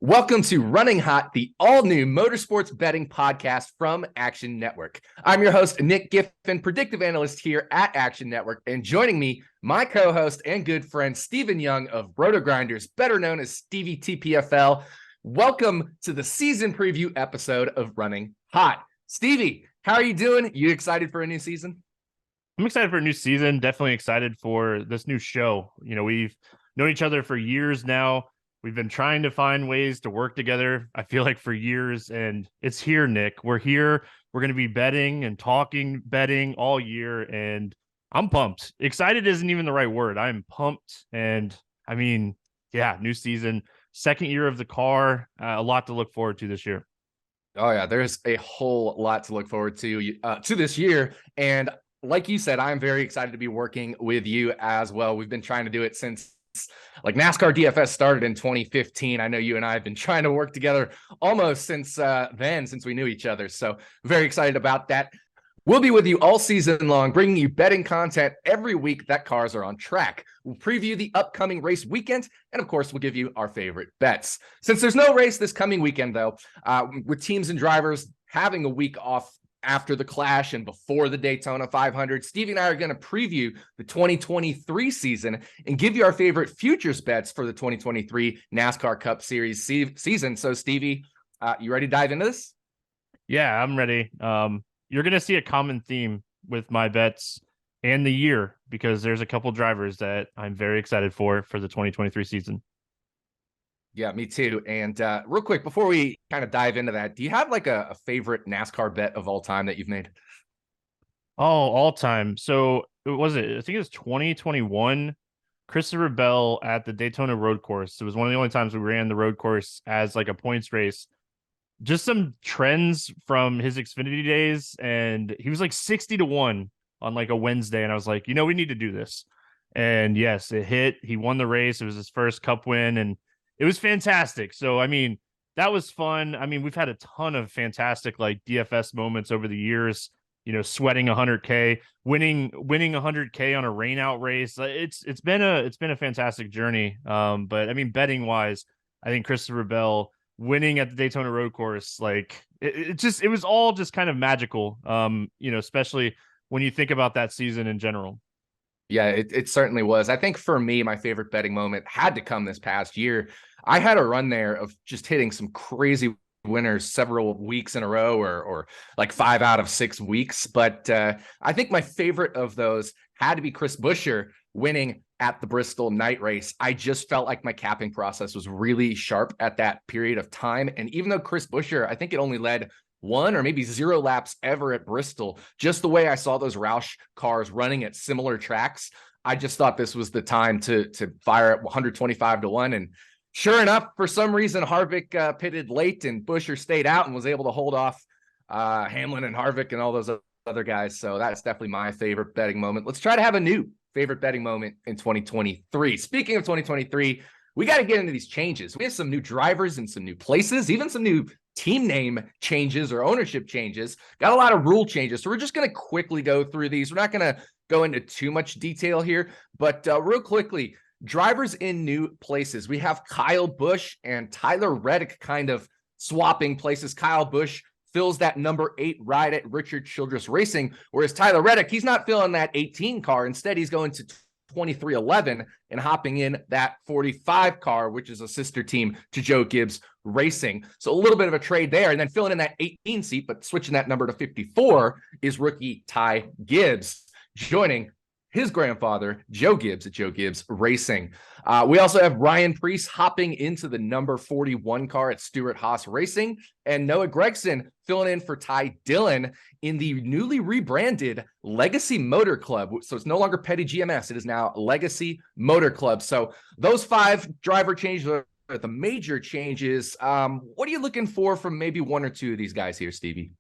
Welcome to Running Hot, the all-new motorsports betting podcast from Action Network. I'm your host, Nick Giffen, predictive analyst here at Action Network, and joining me, my co-host and good friend, Steven Young of Roto Grinders, better known as Stevie TPFL. Welcome to the season preview episode of Running Hot. Stevie, how are you doing? You excited for a new season? I'm excited for a new season. Definitely excited for this new show. We've known each other for years now. We've been trying to find ways to work together, I feel like, for years, and it's here, Nick. We're here. We're going to be betting and talking betting all year, and I'm pumped. Excited isn't even the right word. I'm pumped, and new season, second year of the car, a lot to look forward to this year. Oh, yeah, there's a whole lot to look forward to this year, and like you said, I'm very excited to be working with you as well. We've been trying to do it since NASCAR DFS started in 2015. I know you and I have been trying to work together almost since we knew each other. So very excited about that. We'll be with you all season long, bringing you betting content every week that cars are on track. We'll preview the upcoming race weekend, and of course, we'll give you our favorite bets. Since there's no race this coming weekend, though, with teams and drivers having a week off after the Clash and before the Daytona 500, Stevie and I are going to preview the 2023 season and give you our favorite futures bets for the 2023 NASCAR Cup Series season. So, Stevie, you ready to dive into this? Yeah, I'm ready. You're going to see a common theme with my bets and the year because there's a couple drivers that I'm very excited for the 2023 season. Yeah, me too. And real quick, before we kind of dive into that, do you have like a favorite NASCAR bet of all time that you've made? Oh, all time. So I think it was 2021, Christopher Bell at the Daytona road course. It was one of the only times we ran the road course as like a points race. Just some trends from his Xfinity days. And he was like 60-1 on like a Wednesday. And I was like, we need to do this. And yes, it hit. He won the race. It was his first cup win. And it was fantastic. So, that was fun. We've had a ton of fantastic like DFS moments over the years, sweating 100K, winning 100K on a rainout race. It's been a fantastic journey. But betting wise, I think Christopher Bell winning at the Daytona road course, like it was all just kind of magical. Especially when you think about that season in general. Yeah, it certainly was. I think for me, my favorite betting moment had to come this past year. I had a run there of just hitting some crazy winners several weeks in a row or like 5 out of 6 weeks. But I think my favorite of those had to be Chris Buescher winning at the Bristol night race. I just felt like my capping process was really sharp at that period of time. And even though Chris Buescher, I think it only led 1 or maybe 0 laps ever at Bristol, just the way I saw those Roush cars running at similar tracks, I just thought this was the time to fire at 125-1. And sure enough, for some reason, Harvick pitted late and Buescher stayed out and was able to hold off Hamlin and Harvick and all those other guys. So that's definitely my favorite betting moment. Let's try to have a new favorite betting moment in 2023. Speaking of 2023, we got to get into these changes. We have some new drivers and some new places, even some new team name changes or ownership changes. Got a lot of rule changes. So we're just going to quickly go through these. We're not going to go into too much detail here, but real quickly, drivers in new places. We have Kyle Busch and Tyler Reddick kind of swapping places. Kyle Busch fills that number 8 ride at Richard Childress Racing, whereas Tyler Reddick, he's not filling that 18 car. Instead, he's going to 2311 and hopping in that 45 car, which is a sister team to Joe Gibbs Racing. So a little bit of a trade there. And then filling in that 18 seat, but switching that number to 54 is rookie Ty Gibbs, joining his grandfather, Joe Gibbs, at Joe Gibbs Racing. We also have Ryan Preece hopping into the number 41 car at Stewart-Haas Racing, and Noah Gragson filling in for Ty Dillon in the newly rebranded Legacy Motor Club. So it's no longer Petty GMS. It is now Legacy Motor Club. So those 5 driver changes are the major changes. What are you looking for from maybe 1 or 2 of these guys here, Stevie?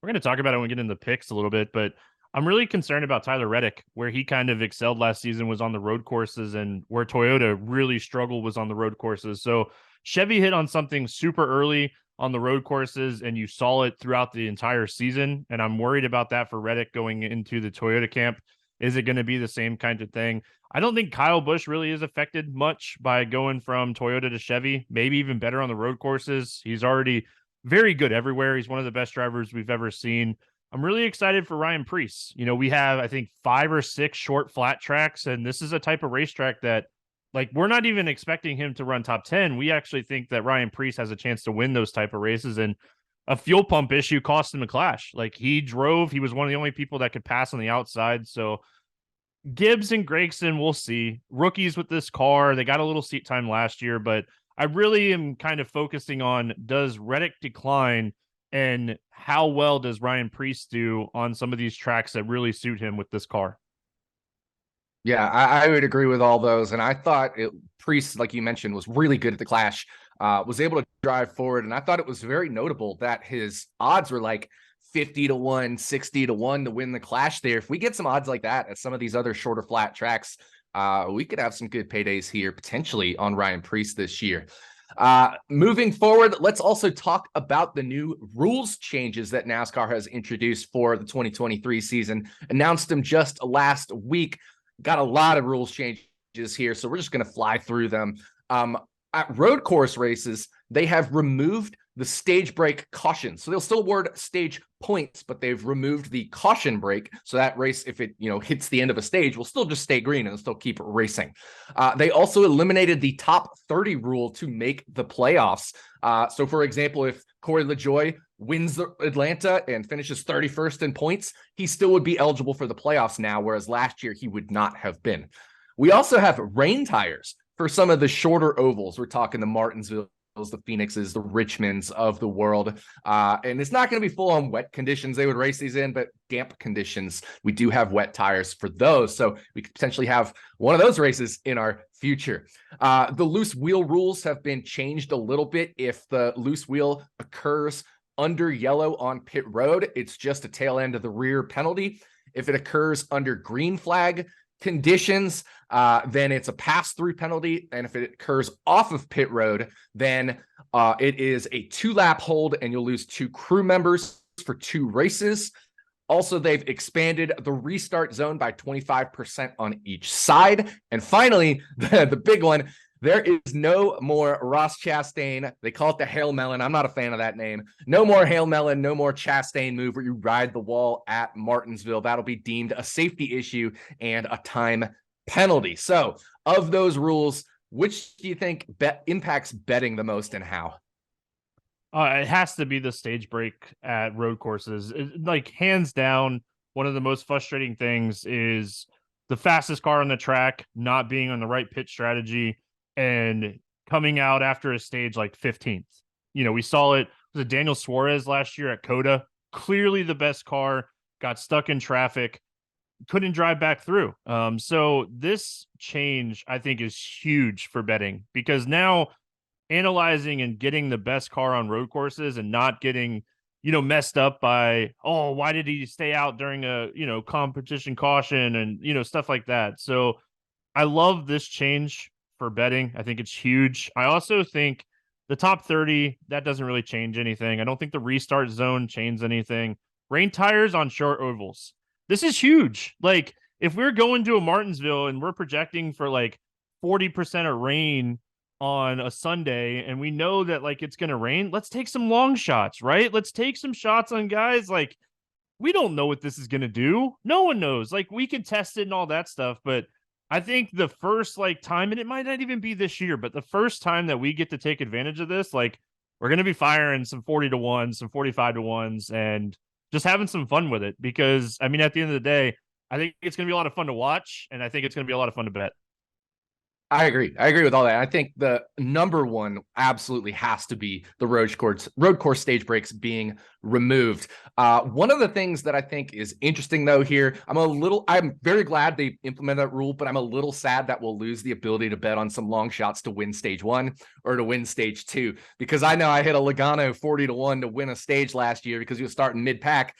We're going to talk about it when we get into the picks a little bit, but I'm really concerned about Tyler Reddick, where he kind of excelled last season was on the road courses, and where Toyota really struggled was on the road courses. So Chevy hit on something super early on the road courses, and you saw it throughout the entire season. And I'm worried about that for Reddick going into the Toyota camp. Is it going to be the same kind of thing? I don't think Kyle Busch really is affected much by going from Toyota to Chevy, maybe even better on the road courses. He's already very good everywhere. He's one of the best drivers we've ever seen. I'm really excited for Ryan Preece. We have, I think, 5 or 6 short flat tracks, and this is a type of racetrack that, like, we're not even expecting him to run top 10. We actually think that Ryan Preece has a chance to win those type of races, and a fuel pump issue cost him a clash. Like, he was one of the only people that could pass on the outside. So Gibbs and Gregson, we'll see. Rookies with this car, they got a little seat time last year, but I really am kind of focusing on, does Reddick decline and how well does Ryan Preece do on some of these tracks that really suit him with this car? Yeah, I would agree with all those. And I thought Priest, like you mentioned, was really good at the Clash, was able to drive forward. And I thought it was very notable that his odds were like 50-1, 60-1 to win the Clash there. If we get some odds like that at some of these other shorter flat tracks, we could have some good paydays here potentially on Ryan Preece this year. Moving forward, let's also talk about the new rules changes that NASCAR has introduced for the 2023 season. Announced them just last week. Got a lot of rules changes here, so we're just going to fly through them. At road course races, they have removed the stage break caution. So they'll still award stage points, but they've removed the caution break. So that race, if it hits the end of a stage, will still just stay green and still keep racing. They also eliminated the top 30 rule to make the playoffs. So for example, if Corey LaJoie wins Atlanta and finishes 31st in points, he still would be eligible for the playoffs now, whereas last year he would not have been. We also have rain tires for some of the shorter ovals. We're talking the Martinsville, the Phoenixes, the Richmonds of the world. And it's not going to be full on wet conditions they would race these in, but damp conditions. We do have wet tires for those. So we could potentially have one of those races in our future. The loose wheel rules have been changed a little bit. If the loose wheel occurs under yellow on pit road, it's just a tail end of the rear penalty. If it occurs under green flag conditions, then it's a pass-through penalty. And if it occurs off of pit road, then it is a 2-lap hold and you'll lose 2 crew members for 2 races. Also, they've expanded the restart zone by 25% on each side. And finally, the big one, there is no more Ross Chastain. They call it the Hail Melon. I'm not a fan of that name. No more Hail Melon, no more Chastain move where you ride the wall at Martinsville. That'll be deemed a safety issue and a time penalty. So of those rules, which do you think impacts betting the most and how? It has to be the stage break at road courses. Like, hands down, one of the most frustrating things is the fastest car on the track not being on the right pit strategy and coming out after a stage like 15th. We saw it. Was it Daniel Suarez last year at Coda? Clearly the best car, got stuck in traffic, couldn't drive back through. So this change, I think, is huge for betting, because now analyzing and getting the best car on road courses and not getting, messed up by, oh, why did he stay out during a, competition caution and, stuff like that. So I love this change for betting. I think it's huge. I also think the top 30, that doesn't really change anything. I don't think the restart zone changes anything. Rain tires on short ovals. This is huge. Like, if we're going to a Martinsville and we're projecting for like 40% of rain on a Sunday and we know that like it's going to rain, let's take some long shots, right? Let's take some shots on guys. Like, we don't know what this is going to do. No one knows. Like, we can test it and all that stuff, but I think the first time, and it might not even be this year, but the first time that we get to take advantage of this, like, we're going to be firing some 40-1s, some 45-1s, and just having some fun with it. Because, I mean, at the end of the day, I think it's going to be a lot of fun to watch, and I think it's going to be a lot of fun to bet. I agree. I agree with all that. I think the number one absolutely has to be the road course stage breaks being removed. One of the things that I think is interesting though here, I'm very glad they implemented that rule, but I'm a little sad that we'll lose the ability to bet on some long shots to win stage 1 or to win stage 2, because I know I hit a Logano 40-1 to win a stage last year because he was starting mid-pack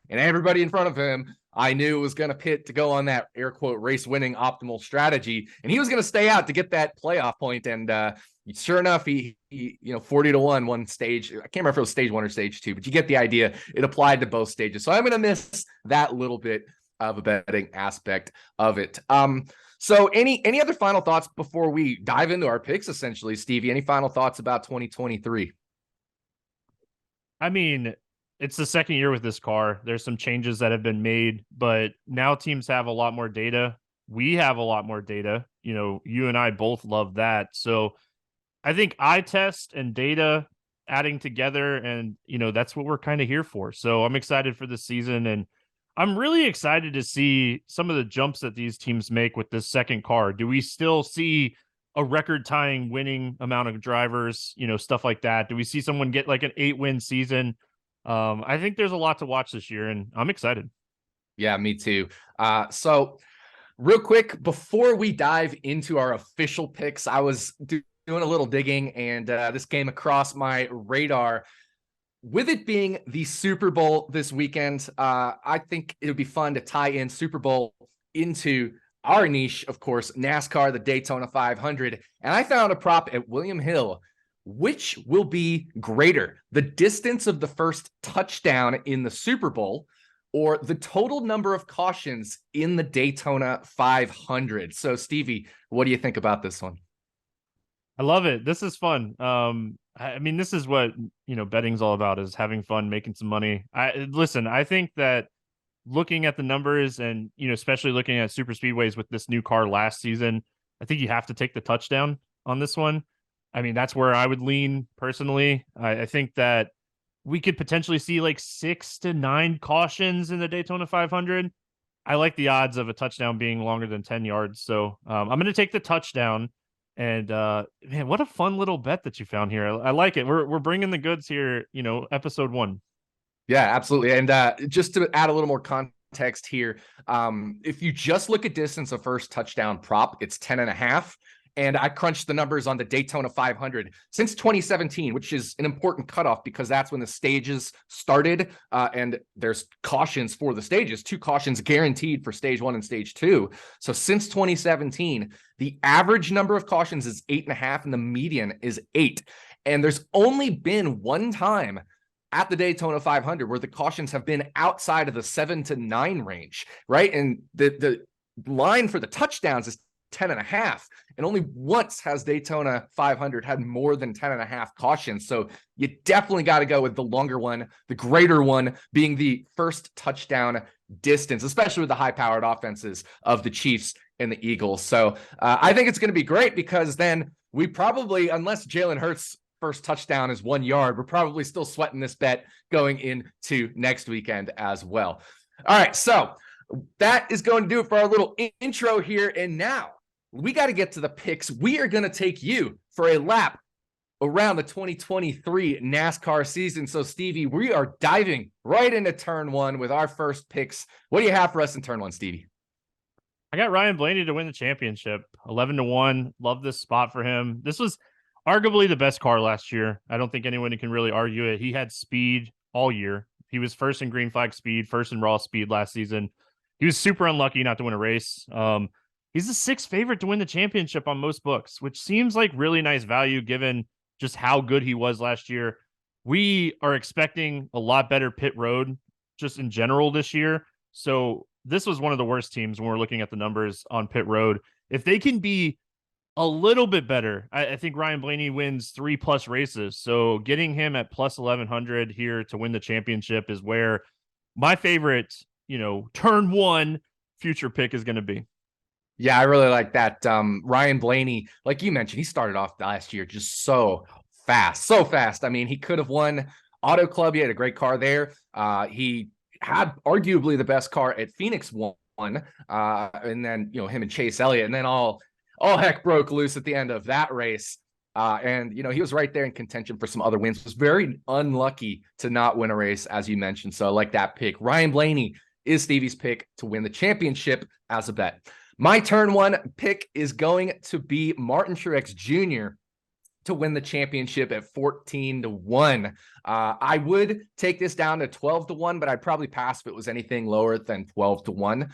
and everybody in front of him I knew was going to pit to go on that air quote race winning optimal strategy. And he was going to stay out to get that playoff point. And sure enough, he 40-1 one stage. I can't remember if it was stage 1 or stage 2, but you get the idea. It applied to both stages. So I'm going to miss that little bit. of a betting aspect of it. So any other final thoughts before we dive into our picks, essentially, Stevie? Any final thoughts about 2023? I mean, it's the second year with this car. There's some changes that have been made, but now teams have a lot more data. We have a lot more data. You know, you and I both love that. So I think eye test and data adding together, and that's what we're kind of here for. So I'm excited for this season, and I'm really excited to see some of the jumps that these teams make with this second car. Do we still see a record tying winning amount of drivers, stuff like that? Do we see someone get like an 8-win season? I think there's a lot to watch this year, and I'm excited. Yeah, me too. So real quick, before we dive into our official picks, I was doing a little digging, and this came across my radar. With it being the Super Bowl this weekend, I think it would be fun to tie in Super Bowl into our niche, of course, NASCAR, the Daytona 500. And I found a prop at William Hill. Which will be greater, the distance of the first touchdown in the Super Bowl or the total number of cautions in the Daytona 500? So, Stevie, what do you think about this one? I love it. This is fun. I mean, this is what betting's all about, is having fun, making some money. I think that looking at the numbers and especially looking at super speedways with this new car last season, I think you have to take the touchdown on this one. I mean, that's where I would lean personally. I think that we could potentially see like 6 to 9 cautions in the Daytona 500. I like the odds of a touchdown being longer than 10 yards. So I'm going to take the touchdown. And man, what a fun little bet that you found here. I like it. We're bringing the goods here, episode 1. Yeah, absolutely. And just to add a little more context here, if you just look at distance of first touchdown prop, it's 10.5. And I crunched the numbers on the Daytona 500 since 2017, which is an important cutoff because that's when the stages started. And there's cautions for the stages, 2 cautions guaranteed for stage 1 and stage 2. So since 2017, the average number of cautions is 8.5 and the median is 8. And there's only been one time at the Daytona 500 where the cautions have been outside of the 7 to 9 range, right? And the line for the touchdowns is 10.5, and only once has Daytona 500 had more than 10.5 cautions. So you definitely got to go with the longer one, the greater one being the first touchdown distance, especially with the high-powered offenses of the Chiefs and the Eagles. So I think it's going to be great because then we probably, unless Jalen Hurts' first touchdown is 1 yard, we're probably still sweating this bet going into next weekend as well. All right, so that is going to do it for our little intro here. And now we got to get to the picks. We are going to take you for a lap around the 2023 NASCAR season. So, Stevie, we are diving right into turn 1 with our first picks. What do you have for us in turn 1, Stevie? I got Ryan Blaney to win the championship, 11-1. Love this spot for him. This was arguably the best car last year. I don't think anyone can really argue it. He had speed all year. He was first in green flag speed, first in raw speed last season. He was super unlucky not to win a race. He's the 6th favorite to win the championship on most books, which seems like really nice value given just how good he was last year. We are expecting a lot better pit road just in general this year. So this was one of the worst teams when we're looking at the numbers on pit road. If they can be a little bit better, I think Ryan Blaney wins 3+ races. So getting him at plus 1100 here to win the championship is where my favorite, turn 1 future pick is going to be. Yeah, I really like that. Ryan Blaney, like you mentioned, he started off last year just so fast. I mean, he could have won Auto Club. He had a great car there. He had arguably the best car at Phoenix one. And then, him and Chase Elliott, and then all heck broke loose at the end of that race. And he was right there in contention for some other wins. Was very unlucky to not win a race, as you mentioned. So I like that pick. Ryan Blaney is Stevie's pick to win the championship as a bet. My turn 1 pick is going to be Martin Truex Jr. to win the championship at 14-1. I would take this down to 12-1, but I'd probably pass if it was anything lower than 12-1.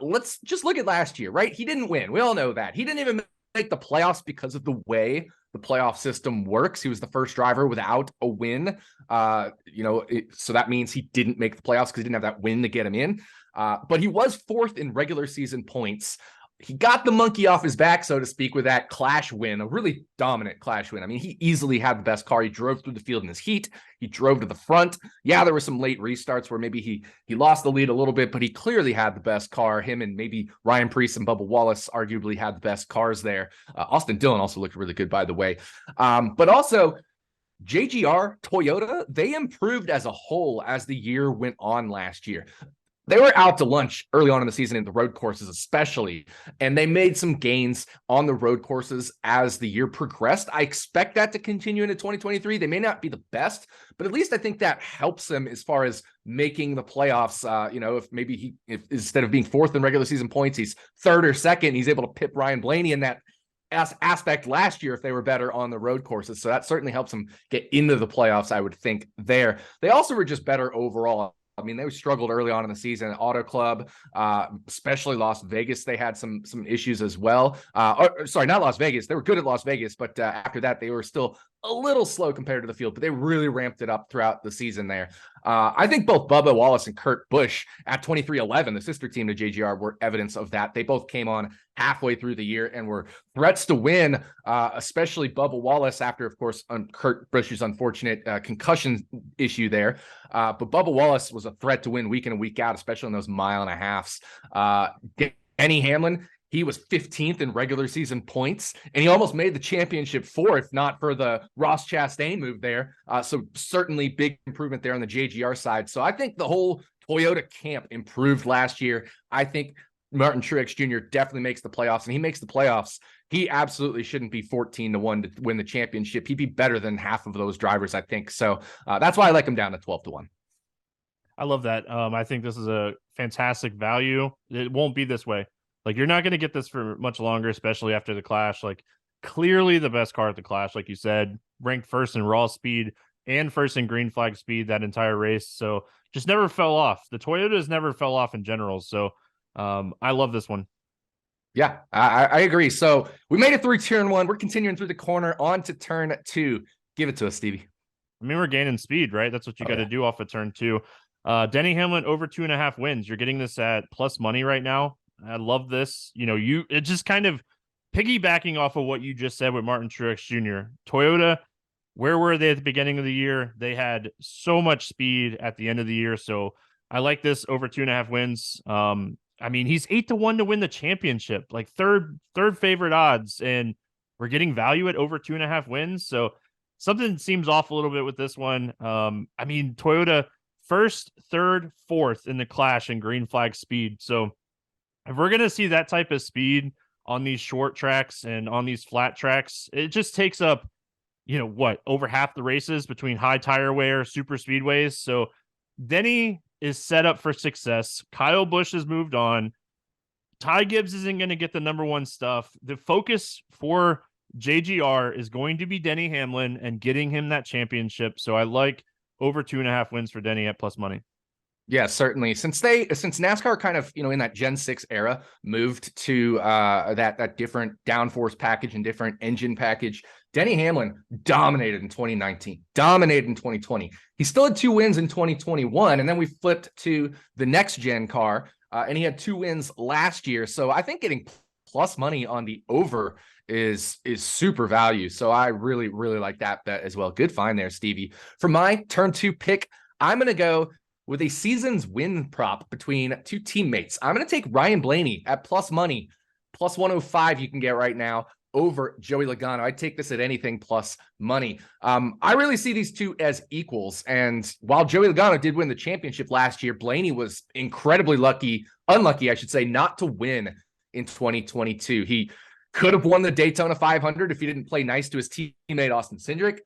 Let's just look at last year, right? He didn't win. We all know that. He didn't even make the playoffs because of the way the playoff system works. He was the first driver without a win. So that means he didn't make the playoffs because he didn't have that win to get him in. but he was fourth in regular season points. He got the monkey off his back, so to speak, with that Clash win, a really dominant Clash win. I mean, he easily had the best car. He drove through the field in his heat. He drove to the front. Yeah, there were some late restarts where maybe he lost the lead a little bit, but he clearly had the best car. Him and maybe Ryan Preece and Bubba Wallace arguably had the best cars there. Austin Dillon also looked really good, by the way. But also, JGR, Toyota, they improved as a whole as the year went on last year. They were out to lunch early on in the season in the road courses, especially, and they made some gains on the road courses as the year progressed. I expect that to continue into 2023. They may not be the best, but at least I think that helps them as far as making the playoffs. If maybe if instead of being fourth in regular season points, he's third or second, he's able to pip Ryan Blaney in that aspect last year if they were better on the road courses. So that certainly helps them get into the playoffs, I would think there. They also were just better overall. I mean, they struggled early on in the season. Auto Club, especially Las Vegas, they had some issues as well. Sorry, not Las Vegas. They were good at Las Vegas, but after that, they were still a little slow compared to the field, but they really ramped it up throughout the season there. I think both Bubba Wallace and Kurt Busch at 23-11, the sister team to JGR, were evidence of that. They both came on halfway through the year and were threats to win, especially Bubba Wallace after, of course, Kurt Busch's unfortunate concussion issue there. But Bubba Wallace was a threat to win week in and week out, especially in those mile and a halves. Denny Hamlin, he was 15th in regular season points, and he almost made the championship fourth, not for the Ross Chastain move there. So certainly big improvement there on the JGR side. So I think the whole Toyota camp improved last year. I think Martin Truex Jr. definitely makes the playoffs, and he makes the playoffs. He absolutely shouldn't be 14-1 to win the championship. He'd be better than half of those drivers, I think. So that's why I like him down to 12-1. I love that. I think this is a fantastic value. It won't be this way. Like, you're not going to get this for much longer, especially after the Clash. Like, clearly the best car at the Clash, like you said, ranked first in raw speed and first in green flag speed that entire race. So just never fell off. The Toyotas never fell off in general. So I love this one. Yeah, I agree. So we made it through turn one. We're continuing through the corner on to turn two. Give it to us, Stevie. I mean, we're gaining speed, right? That's what you got to do off of turn two. Denny Hamlin over 2.5 wins. You're getting this at plus money right now. I love this. It just kind of piggybacking off of what you just said with Martin Truex Jr. Toyota, where were they at the beginning of the year? They had so much speed at the end of the year. So I like this over 2.5 wins. I mean, he's 8-1 to win the championship, like third favorite odds, and we're getting value at over 2.5 wins. So something seems off a little bit with this one. I mean, Toyota first, third, fourth in the Clash in green flag speed. So if we're going to see that type of speed on these short tracks and on these flat tracks, it just takes up, over half the races between high tire wear, super speedways. So Denny is set up for success. Kyle Busch has moved on. Ty Gibbs isn't going to get the number one stuff. The focus for JGR is going to be Denny Hamlin and getting him that championship. So I like over 2.5 wins for Denny at plus money. Yeah, certainly. Since NASCAR kind of, in that Gen 6 era moved to that different downforce package and different engine package, Denny Hamlin dominated in 2019, dominated in 2020. He still had 2 wins in 2021, and then we flipped to the next gen car, and he had 2 wins last year. So I think getting plus money on the over is super value. So I really, really like that bet as well. Good find there, Stevie. For my turn 2 pick, I'm going to go with a season's win prop between 2 teammates. I'm going to take Ryan Blaney at plus money, plus 105 you can get right now over Joey Logano. I'd take this at anything plus money. I really see these two as equals. And while Joey Logano did win the championship last year, Blaney was incredibly unlucky, I should say, not to win in 2022. He could have won the Daytona 500 if he didn't play nice to his teammate, Austin Cindric.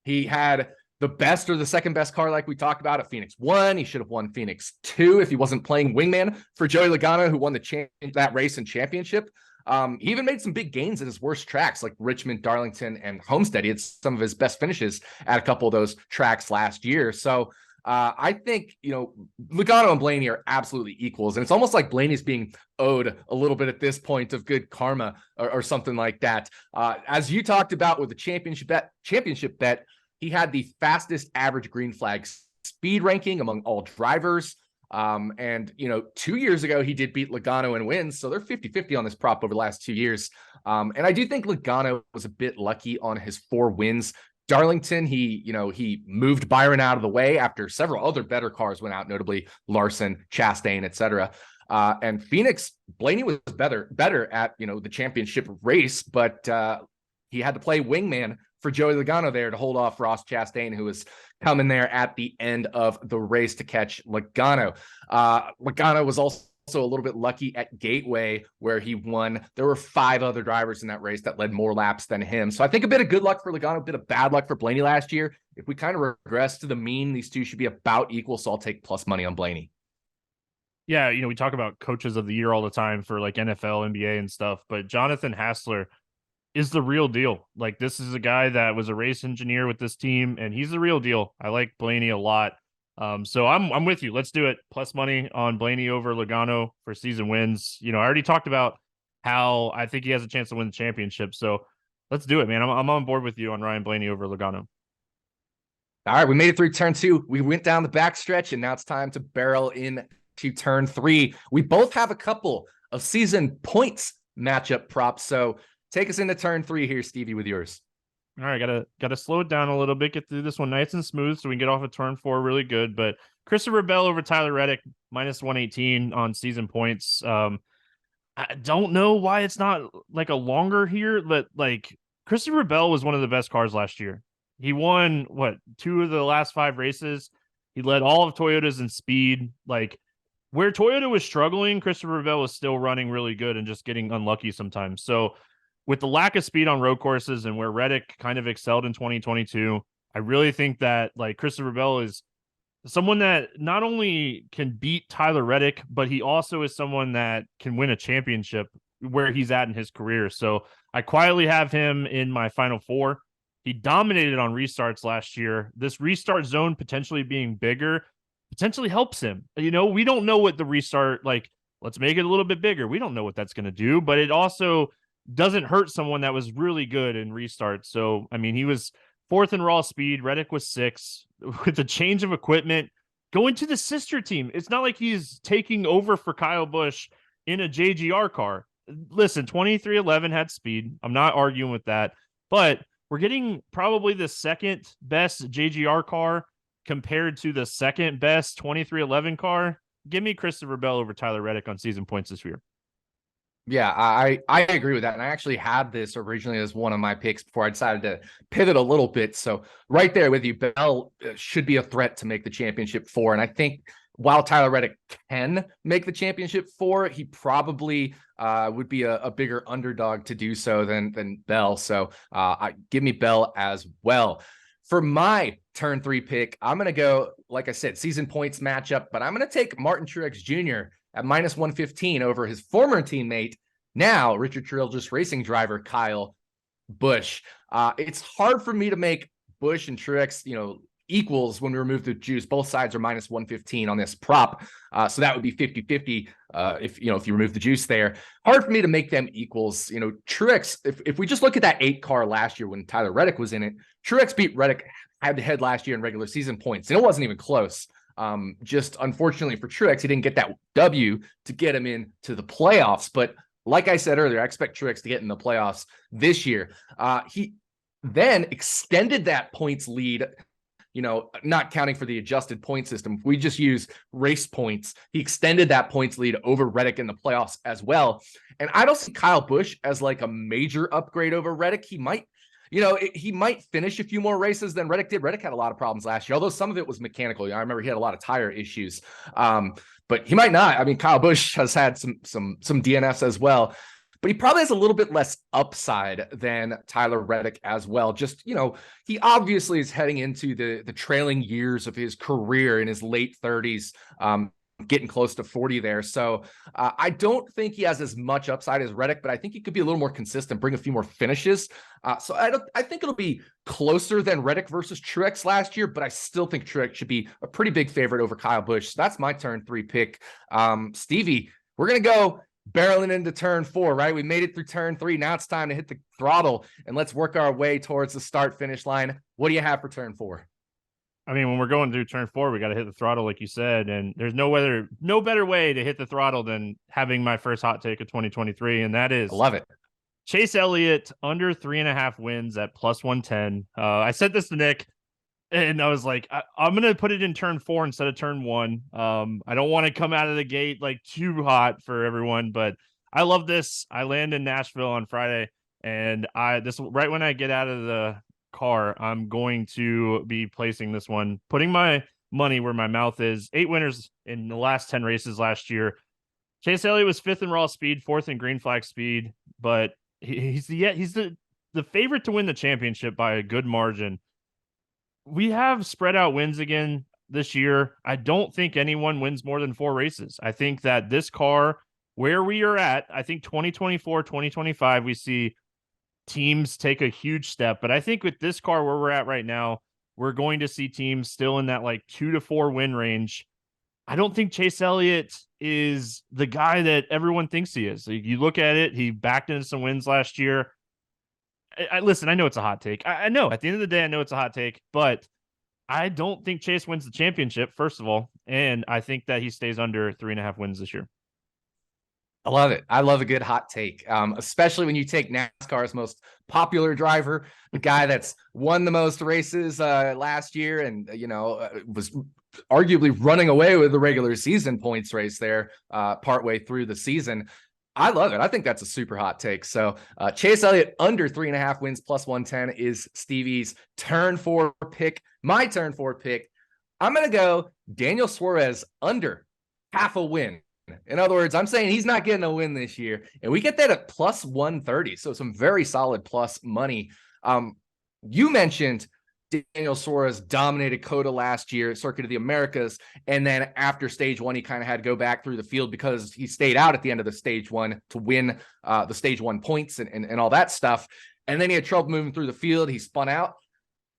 He had the best or the second best car, like we talked about, at Phoenix 1. He should have won Phoenix 2 if he wasn't playing wingman for Joey Logano, who won that race and championship. He even made some big gains at his worst tracks, like Richmond, Darlington, and Homestead. He had some of his best finishes at a couple of those tracks last year. So I think, Logano and Blaney are absolutely equals. And it's almost like Blaney's being owed a little bit at this point of good karma or something like that. As you talked about with the championship bet, he had the fastest average green flag speed ranking among all drivers. And, 2 years ago, he did beat Logano in wins. So they're 50-50 on this prop over the last 2 years. And I do think Logano was a bit lucky on his 4 wins. Darlington, he moved Byron out of the way after several other better cars went out, notably Larson, Chastain, etc. And Phoenix, Blaney was better at, the championship race, but he had to play wingman for Joey Logano there to hold off Ross Chastain, who was coming there at the end of the race to catch Logano. Logano was also a little bit lucky at Gateway where he won. There were 5 other drivers in that race that led more laps than him. So I think a bit of good luck for Logano, a bit of bad luck for Blaney last year. If we kind of regress to the mean, these two should be about equal. So I'll take plus money on Blaney. Yeah, we talk about coaches of the year all the time for like NFL, NBA and stuff, but Jonathan Hassler is the real deal. Like, this is a guy that was a race engineer with this team, and he's the real deal. I like Blaney a lot. So I'm with you. Let's do it. Plus money on Blaney over Logano for season wins. I already talked about how I think he has a chance to win the championship. So let's do it, man. I'm on board with you on Ryan Blaney over Logano. All right, we made it through turn 2. We went down the backstretch, and now it's time to barrel in to turn 3. We both have a couple of season points matchup props. So take us into turn 3 here, Stevie, with yours. All right, gotta slow it down a little bit, get through this one nice and smooth so we can get off of turn 4 really good. But Christopher Bell over Tyler Reddick, minus 118 on season points. I don't know why it's not like a longer here, but like Christopher Bell was one of the best cars last year. He won 2 of the last 5 races. He led all of Toyotas in speed. Like, where Toyota was struggling, Christopher Bell was still running really good and just getting unlucky sometimes. So with the lack of speed on road courses and where Reddick kind of excelled in 2022, I really think that like Christopher Bell is someone that not only can beat Tyler Reddick, but he also is someone that can win a championship where he's at in his career. So I quietly have him in my final 4. He dominated on restarts last year. This restart zone potentially being bigger potentially helps him. We don't know what the restart, like, let's make it a little bit bigger. We don't know what that's going to do, but it also doesn't hurt someone that was really good in restarts. So, I mean, he was 4th in raw speed. Reddick was 6th. With the change of equipment, going to the sister team. It's not like he's taking over for Kyle Busch in a JGR car. Listen, 2311 had speed. I'm not arguing with that, but we're getting probably the second best JGR car compared to the second best 2311 car. Give me Christopher Bell over Tyler Reddick on season points this year. Yeah, I agree with that. And I actually had this originally as one of my picks before I decided to pivot a little bit. So right there with you, Bell should be a threat to make the championship 4. And I think while Tyler Reddick can make the championship 4, he probably would be a bigger underdog to do so than Bell. So give me Bell as well. For my turn 3 pick, I'm going to go, like I said, season points matchup, but I'm going to take Martin Truex Jr. at minus 115 over his former teammate, now Richard Churchill just racing driver, Kyle Busch. It's hard for me to make Busch and Truex, equals when we remove the juice. Both sides are minus 115 on this prop. So that would be 50-50 if you remove the juice there. Hard for me to make them equals. Truex, if we just look at that 8 car last year when Tyler Reddick was in it, Truex beat Reddick head-to-head last year in regular season points, and it wasn't even close. Just unfortunately for Truex, he didn't get that W to get him into the playoffs. But like I said earlier, I expect Truex to get in the playoffs this year. He then extended that points lead, not counting for the adjusted point system. If we just use race points, he extended that points lead over Reddick in the playoffs as well. And I don't see Kyle Busch as like a major upgrade over Reddick. He might finish a few more races than Reddick did. Reddick had a lot of problems last year, although some of it was mechanical. I remember he had a lot of tire issues, but he might not. I mean, Kyle Busch has had some DNFs as well, but he probably has a little bit less upside than Tyler Reddick as well. Just, he obviously is heading into the trailing years of his career in his late 30s. Getting close to 40 there. So I don't think he has as much upside as Reddick, but I think he could be a little more consistent, bring a few more finishes. So I think it'll be closer than Reddick versus Truex last year, but I still think Truex should be a pretty big favorite over Kyle Busch. So that's my turn 3 pick. Stevie, we're going to go barreling into turn 4, right? We made it through turn 3. Now it's time to hit the throttle and let's work our way towards the start finish line. What do you have for turn 4? I mean, when we're going through turn 4, we got to hit the throttle, like you said, and there's no better way to hit the throttle than having my first hot take of 2023, and that I is love it. Chase Elliott under 3.5 wins at plus 110. I said this to Nick, and I was like, I'm gonna put it in turn 4 instead of turn 1. I don't want to come out of the gate like too hot for everyone, but I love this. I land in Nashville on Friday, and this right when I get out of the car, I'm going to be placing this one, putting my money where my mouth is. 8 winners in the last 10 races last year. Chase Elliott was 5th in raw speed, 4th in green flag speed, but he's the favorite to win the championship by a good margin. We have spread out wins again this year. I don't think anyone wins more than 4 races. I think that this car, where we are at, I think 2024, 2025, we see teams take a huge step. But I think with this car where we're at right now, we're going to see teams still in that like 2 to 4 win range. I don't think Chase Elliott is the guy that everyone thinks he is. Like, you look at it, he backed into some wins last year. Listen, I know it's a hot take. I know at the end of the day, I know it's a hot take, but I don't think Chase wins the championship, first of all. And I think that he stays under 3.5 wins this year. I love it. I love a good hot take, especially when you take NASCAR's most popular driver, the guy that's won the most races last year, and was arguably running away with the regular season points race there partway through the season. I love it. I think that's a super hot take. So Chase Elliott under 3.5 wins plus 110 is Stevie's turn 4 pick. My turn 4 pick. I'm going to go Daniel Suarez under half a win. In other words, I'm saying he's not getting a win this year, and we get that at plus 130. So some very solid plus money. You mentioned Daniel Suarez dominated COTA last year, Circuit of the Americas, and then after stage 1, he kind of had to go back through the field because he stayed out at the end of the stage 1 to win the stage 1 points and all that stuff. And then he had trouble moving through the field. He spun out.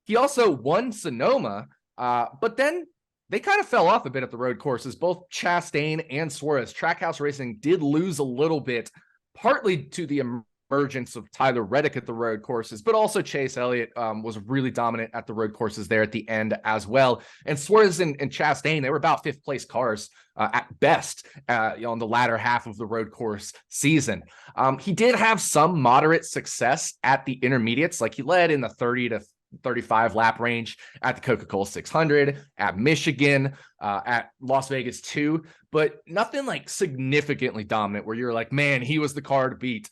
He also won Sonoma, but then they kind of fell off a bit at the road courses. Both Chastain and Suarez. Trackhouse Racing did lose a little bit, partly to the emergence of Tyler Reddick at the road courses, but also Chase Elliott was really dominant at the road courses there at the end as well. And Suarez and Chastain, they were about 5th place cars at best on the latter half of the road course season. He did have some moderate success at the intermediates, like he led in the 30 to 35 lap range at the Coca-Cola 600, at Michigan, at Las Vegas 2, but nothing like significantly dominant where you're like, man, he was the car to beat.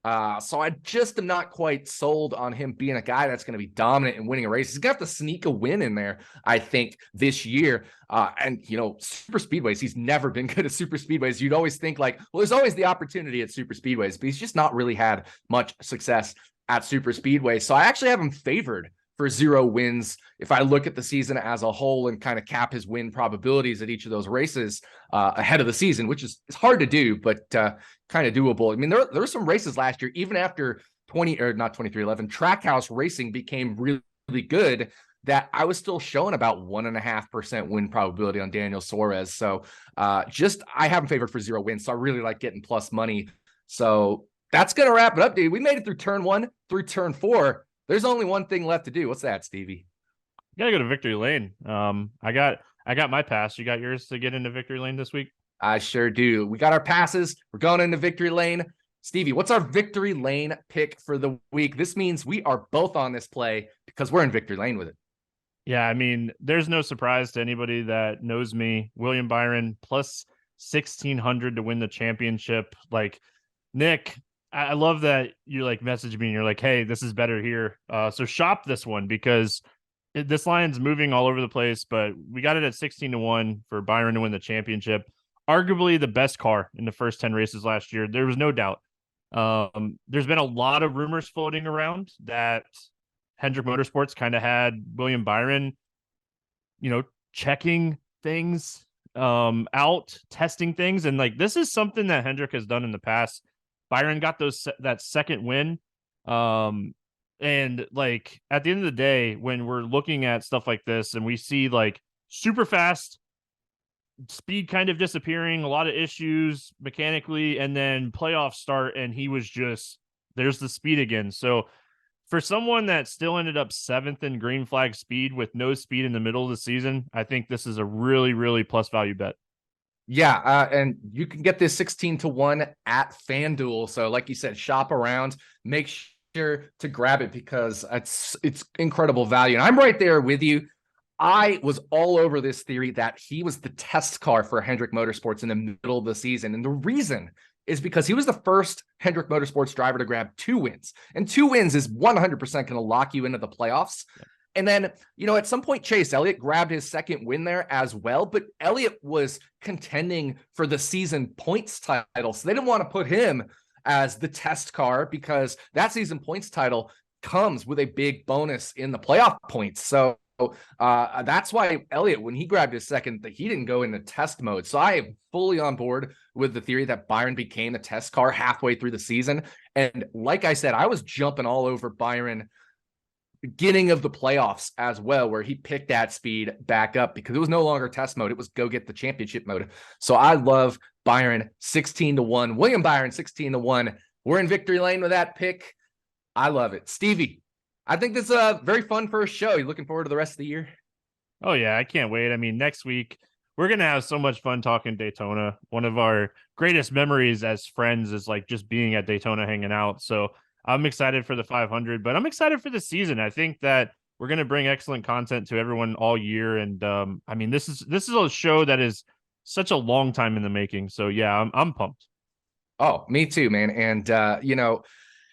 So I just am not quite sold on him being a guy that's going to be dominant and winning a race. He's going to have to sneak a win in there, I think, this year. And, super speedways, he's never been good at super speedways. You'd always think like, well, there's always the opportunity at super speedways, but he's just not really had much success at super speedway. So I actually have him favored for 0 wins if I look at the season as a whole and kind of cap his win probabilities at each of those races ahead of the season, which is hard to do, but kind of doable. I mean, there were some races last year, even after 2311, Trackhouse Racing became really, really good, that I was still showing about 1.5% win probability on Daniel Suarez. So I have him favored for 0 wins. So I really like getting plus money. So that's going to wrap it up, dude. We made it through turn 1 through turn 4. There's only one thing left to do. What's that, Stevie? You gotta go to victory lane. I got my pass. You got yours to get into victory lane this week? I sure do. We got our passes. We're going into victory lane. Stevie, what's our victory lane pick for the week? This means we are both on this play because we're in victory lane with it. Yeah, I mean, there's no surprise to anybody that knows me. William Byron plus 1,600 to win the championship. Like, Nick, I love that you like message me and you're like, hey, this is better here. So shop this one because this line's moving all over the place, but we got it at 16-1 for Byron to win the championship. Arguably the best car in the first 10 races last year. There was no doubt. There's been a lot of rumors floating around that Hendrick Motorsports kind of had William Byron, checking things out, testing things. And like, this is something that Hendrick has done in the past. Byron got that second win. And like at the end of the day, when we're looking at stuff like this and we see like super fast speed kind of disappearing, a lot of issues mechanically, and then playoff start, and he was just, there's the speed again. So for someone that still ended up 7th in green flag speed with no speed in the middle of the season, I think this is a really, really plus value bet. Yeah, and you can get this 16-1 at FanDuel. So, like you said, shop around, make sure to grab it because it's incredible value. And I'm right there with you. I was all over this theory that he was the test car for Hendrick Motorsports in the middle of the season. And the reason is because he was the first Hendrick Motorsports driver to grab 2 wins. And 2 wins is 100% going to lock you into the playoffs. Yep. And then, at some point, Chase Elliott grabbed his second win there as well. But Elliott was contending for the season points title. So they didn't want to put him as the test car because that season points title comes with a big bonus in the playoff points. So that's why Elliott, when he grabbed his second, that he didn't go into test mode. So I am fully on board with the theory that Byron became the test car halfway through the season. And like I said, I was jumping all over Byron beginning of the playoffs as well, where he picked that speed back up because it was no longer test mode. It was go get the championship mode. So I love Byron 16-1, William Byron 16-1. We're in victory lane with that pick. I love it. Stevie, I think this is a very fun first show. You looking forward to the rest of the year? Oh yeah, I can't wait. I mean, next week we're going to have so much fun talking Daytona. One of our greatest memories as friends is like just being at Daytona hanging out. So I'm excited for the 500, but I'm excited for the season. I think that we're going to bring excellent content to everyone all year. And I mean, this is a show that is such a long time in the making. So yeah, I'm pumped. Oh, me too, man. And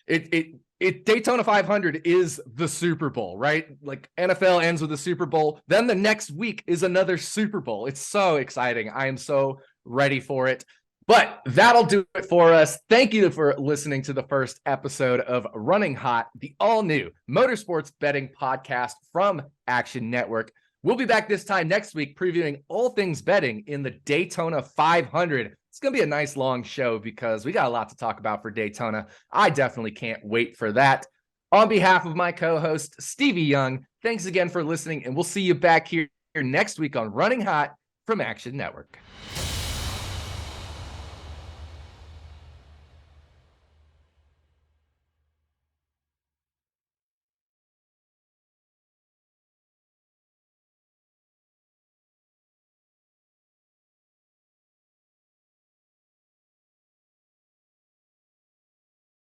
it Daytona 500 is the Super Bowl, right? Like NFL ends with the Super Bowl. Then the next week is another Super Bowl. It's so exciting. I am so ready for it. But that'll do it for us. Thank you for listening to the first episode of Running Hot, the all-new motorsports betting podcast from Action Network. We'll be back this time next week previewing all things betting in the Daytona 500. It's going to be a nice long show because we got a lot to talk about for Daytona. I definitely can't wait for that. On behalf of my co-host, Stevie Young, thanks again for listening, and we'll see you back here next week on Running Hot from Action Network.